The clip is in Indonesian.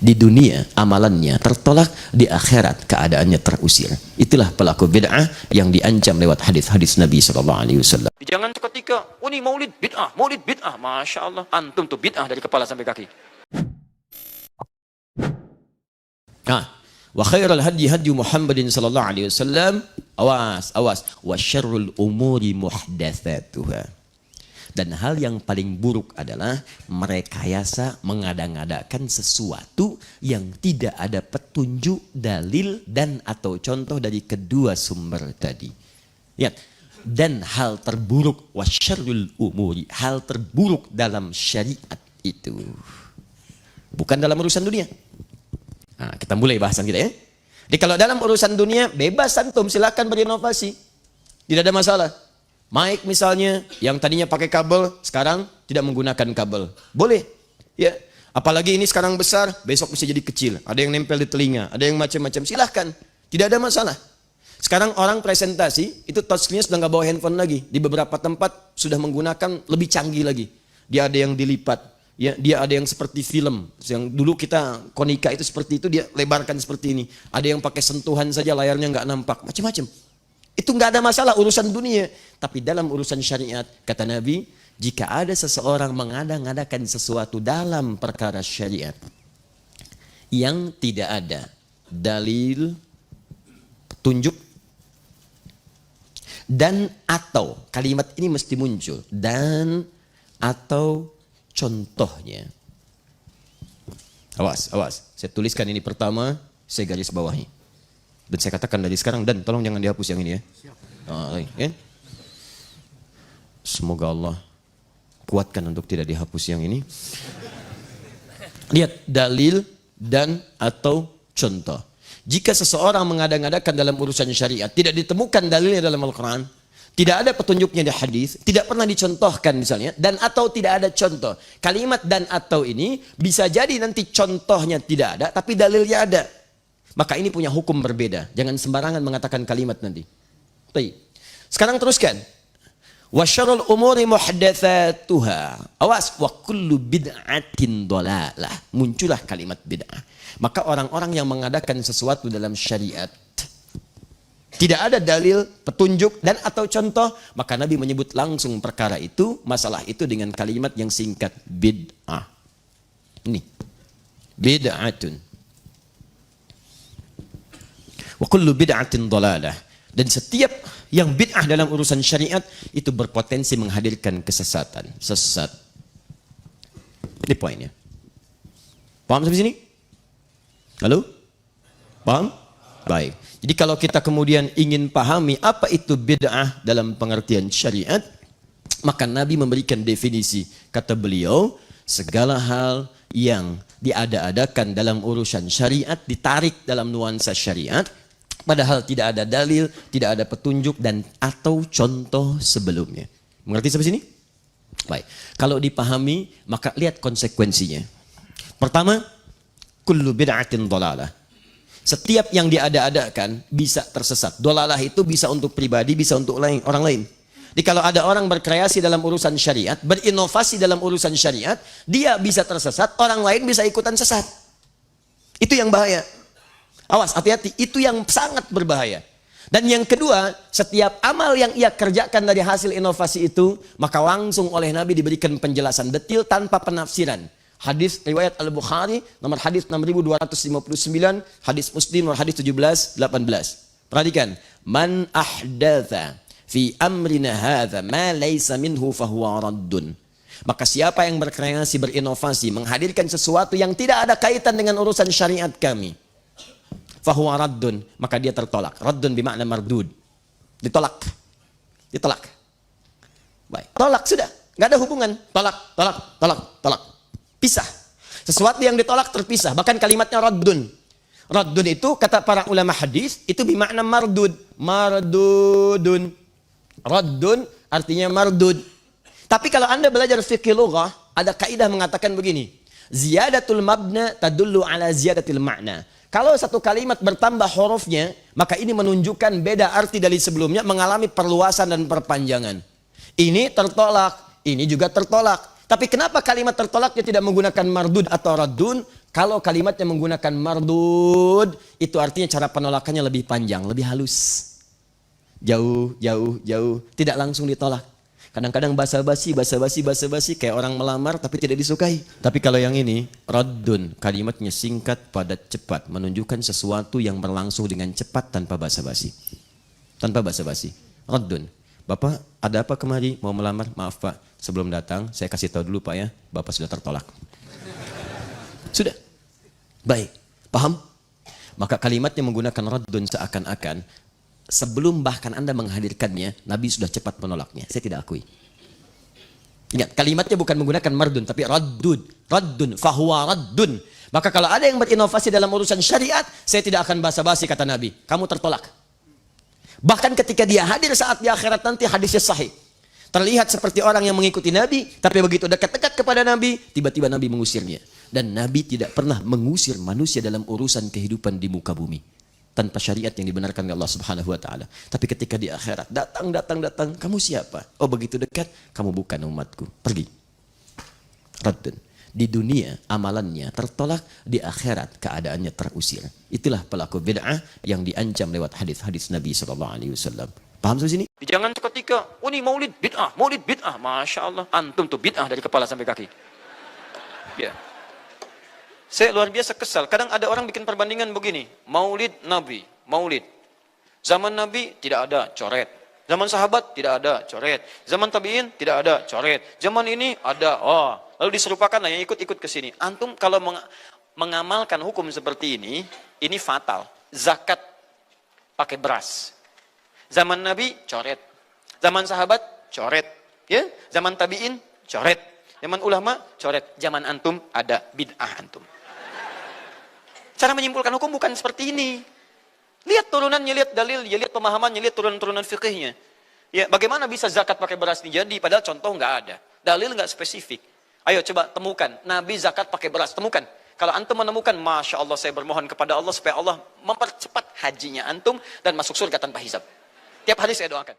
Di dunia amalannya tertolak, di akhirat keadaannya terusir. Itulah pelaku bid'ah yang diancam lewat hadis-hadis Nabi SAW. Jangan seketika, oh ini maulid bid'ah, masya Allah, antum tuh bid'ah dari kepala sampai kaki. Wa khairul hadi Muhammadin sallallahu alaihi wasallam, awas, wa syarrul umuri muhdatsatuha. Dan hal yang paling buruk adalah merekayasa, mengada-ngadakan sesuatu yang tidak ada petunjuk, dalil, dan atau contoh dari kedua sumber tadi. Ya. Dan hal terburuk, wasyarrul umuri, hal terburuk dalam syariat itu bukan dalam urusan dunia. Nah, kita mulai bahasan kita ya. Jadi kalau dalam urusan dunia, bebas antum, silakan berinovasi. Tidak ada masalah. Mic misalnya, yang tadinya pakai kabel, sekarang tidak menggunakan kabel. Boleh. Ya. Apalagi ini sekarang besar, besok bisa jadi kecil. Ada yang nempel di telinga, ada yang macam-macam. Silahkan. Tidak ada masalah. Sekarang orang presentasi, itu touchscreen sudah nggak bawa handphone lagi. Di beberapa tempat sudah menggunakan lebih canggih lagi. Dia ada yang dilipat. Ya, dia ada yang seperti film. Yang dulu kita konika itu seperti itu, dia lebarkan seperti ini. Ada yang pakai sentuhan saja, layarnya nggak nampak. Macam-macam. Itu nggak ada masalah urusan dunia. Tapi dalam urusan syariat, kata Nabi, jika ada seseorang mengada-ngadakan sesuatu dalam perkara syariat yang tidak ada dalil, petunjuk, dan atau, kalimat ini mesti muncul, dan atau contohnya. Awas. Saya tuliskan ini pertama, saya garis bawahi. Dan saya katakan dari sekarang, dan tolong jangan dihapus yang ini ya. Ya. Semoga Allah kuatkan untuk tidak dihapus yang ini. Lihat, dalil dan atau contoh. Jika seseorang mengada-ngadakan dalam urusan syariat, tidak ditemukan dalilnya dalam Al-Quran, tidak ada petunjuknya di hadis, tidak pernah dicontohkan misalnya, dan atau tidak ada contoh. Kalimat dan atau ini bisa jadi nanti contohnya tidak ada, tapi dalilnya ada. Maka ini punya hukum berbeda. Jangan sembarangan mengatakan kalimat nanti. Baik. Sekarang teruskan. Wa syarrul umuri muhdatsatuha. Awas, wa kullu bid'atin dhalalah. Muncullah kalimat bid'ah. Maka orang-orang yang mengadakan sesuatu dalam syariat tidak ada dalil, petunjuk, dan atau contoh, maka Nabi menyebut langsung perkara itu, masalah itu dengan kalimat yang singkat, bid'ah. Ini. Bid'atun. Wa kullu bid'atin dhalalah. Dan setiap yang bid'ah dalam urusan syariat itu berpotensi menghadirkan kesesatan. Sesat. Ini poinnya. Paham sampai sini? Halo? Paham? Baik. Jadi kalau kita kemudian ingin pahami apa itu bid'ah dalam pengertian syariat, maka Nabi memberikan definisi. Kata beliau, segala hal yang diada-adakan dalam urusan syariat, ditarik dalam nuansa syariat, padahal tidak ada dalil, tidak ada petunjuk, dan atau contoh sebelumnya. Mengerti sampai sini? Baik. Kalau dipahami, maka lihat konsekuensinya. Pertama, kullu bid'atin dhalalah. Setiap yang diada-adakan bisa tersesat. Dhalalah itu bisa untuk pribadi, bisa untuk orang lain. Jadi kalau ada orang berkreasi dalam urusan syariat, berinovasi dalam urusan syariat, dia bisa tersesat, orang lain bisa ikutan sesat. Itu yang bahaya. Awas, hati-hati, itu yang sangat berbahaya. Dan yang kedua, setiap amal yang ia kerjakan dari hasil inovasi itu, maka langsung oleh Nabi diberikan penjelasan detil tanpa penafsiran. Hadis riwayat Al-Bukhari, nomor hadis 6259, hadis Muslim nomor hadis 17-18. Perhatikan, man ahdatha fi amrina hadza ma laysa minhu fahuwa raddun. Maka siapa yang berkreasi, berinovasi, menghadirkan sesuatu yang tidak ada kaitan dengan urusan syariat kami, fahuwa raddun, maka dia tertolak. Raddun bermakna mardud. Ditolak. Baik. Tolak sudah. Nggak ada hubungan. Tolak. Pisah. Sesuatu yang ditolak terpisah. Bahkan kalimatnya raddun. Raddun itu kata para ulama hadis itu bermakna mardud. Mardudun. Raddun artinya mardud. Tapi kalau Anda belajar fikih lughah, ada kaidah mengatakan begini. Ziyadatul mabna tadullu ala ziyadatil ma'na. Kalau satu kalimat bertambah hurufnya, maka ini menunjukkan beda arti dari sebelumnya, mengalami perluasan dan perpanjangan. Ini tertolak, ini juga tertolak. Tapi kenapa kalimat tertolaknya tidak menggunakan mardud atau raddun? Kalau kalimatnya menggunakan mardud, itu artinya cara penolakannya lebih panjang, lebih halus. Jauh, jauh, jauh, tidak langsung ditolak. Kadang-kadang basa-basi kayak orang melamar tapi tidak disukai. Tapi kalau yang ini, raddun, kalimatnya singkat, padat, cepat, menunjukkan sesuatu yang berlangsung dengan cepat tanpa basa-basi. Tanpa basa-basi. Raddun. Bapak, ada apa kemari? Mau melamar? Maaf Pak, sebelum datang saya kasih tahu dulu Pak ya, Bapak sudah tertolak. Sudah. Baik. Paham? Maka kalimatnya menggunakan raddun seakan-akan sebelum bahkan Anda menghadirkannya, Nabi sudah cepat menolaknya. Saya tidak akui. Ingat, kalimatnya bukan menggunakan mardun, tapi raddun. Raddun, fahuwa raddun. Maka kalau ada yang berinovasi dalam urusan syariat, saya tidak akan basa-basi, kata Nabi. Kamu tertolak. Bahkan ketika dia hadir saat di akhirat nanti, hadisnya sahih. Terlihat seperti orang yang mengikuti Nabi, tapi begitu dekat-dekat kepada Nabi, tiba-tiba Nabi mengusirnya. Dan Nabi tidak pernah mengusir manusia dalam urusan kehidupan di muka bumi. Tanpa syariat yang dibenarkan oleh Allah Subhanahu wa taala. Tapi ketika di akhirat datang, kamu siapa? Oh begitu dekat, kamu bukan umatku. Pergi. Raddun. Di dunia amalannya tertolak, di akhirat keadaannya terusir. Itulah pelaku bid'ah yang diancam lewat hadis-hadis Nabi sallallahu alaihi wasallam. Paham sampai sini? Jangan seketika, ini maulid bid'ah, Masya Allah. Antum tuh bid'ah dari kepala sampai kaki. Ya. Saya luar biasa kesal. Kadang ada orang bikin perbandingan begini. Maulid Nabi, maulid. Zaman Nabi tidak ada coret. Zaman sahabat tidak ada coret. Zaman tabi'in tidak ada coret. Zaman ini ada. Oh, lalu diserupakan lah yang ikut-ikut ke sini. Antum kalau mengamalkan hukum seperti ini fatal. Zakat pakai beras. Zaman Nabi coret. Zaman sahabat coret. Ya, zaman tabi'in coret. Zaman ulama coret. Zaman antum ada bid'ah antum. Cara menyimpulkan hukum bukan seperti ini. Lihat turunannya, lihat dalilnya, lihat pemahamannya, lihat turunan-turunan fikihnya. Ya, bagaimana bisa zakat pakai beras ini jadi? Padahal contoh nggak ada. Dalil nggak spesifik. Ayo coba temukan. Nabi zakat pakai beras. Temukan. Kalau antum menemukan, Masya Allah saya bermohon kepada Allah supaya Allah mempercepat hajinya antum dan masuk surga tanpa hisab. Tiap hari saya doakan.